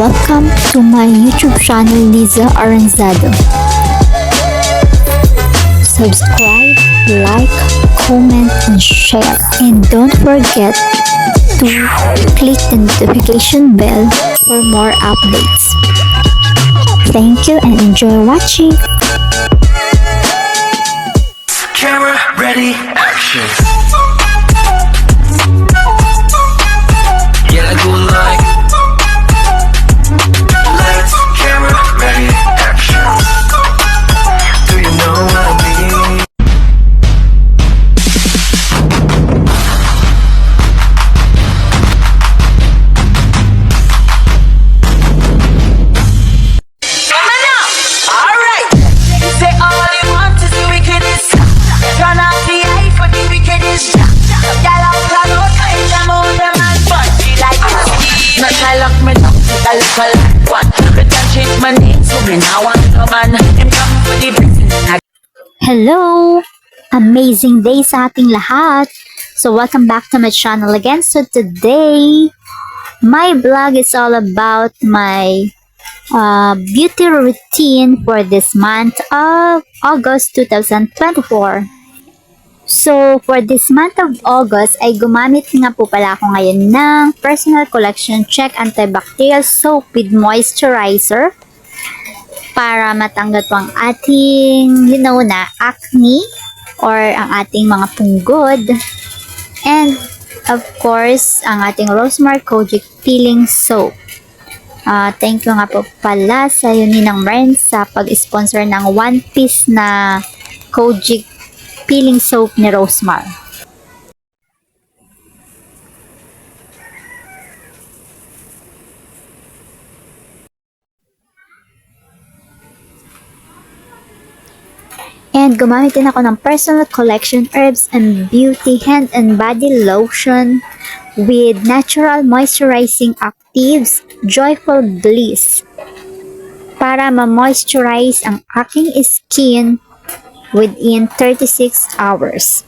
welcome to my YouTube channel, Liza Aranzado. Subscribe, like, comment, and share. And don't forget to click the notification bell for more updates. Thank you and enjoy watching. Camera ready, action. Yeah, I go like lights, camera ready, action. Do you know what I mean? Alright, say all you want is the wickedest. Turn off the eye for the wickedest. Y'all out the road, find them all them and bunch like this. Not I lock me down, it's a little one. But can't change my name, so me now want no man. Him come for the business. Hello! Amazing day sa ating lahat! So welcome back to my channel again. So today, my vlog is all about my beauty routine for this month of August 2024. So for this month of August ay gumamit nga po pala ako ngayon ng Personal Collection Check Antibacterial Soap with Moisturizer para matanggal po ang ating na acne or ang ating mga punggod, and of course ang ating Rosemary Kojic Peeling Soap. Thank you nga po pala sa Ninang Maren sa pag-sponsor ng one piece na Kojic Peeling Soap ni Rosemary. And gumamit din ako ng Personal Collection Herbs and Beauty Hand and Body Lotion with Natural Moisturizing Actives Joyful Bliss para ma-moisturize ang aking skin within 36 hours.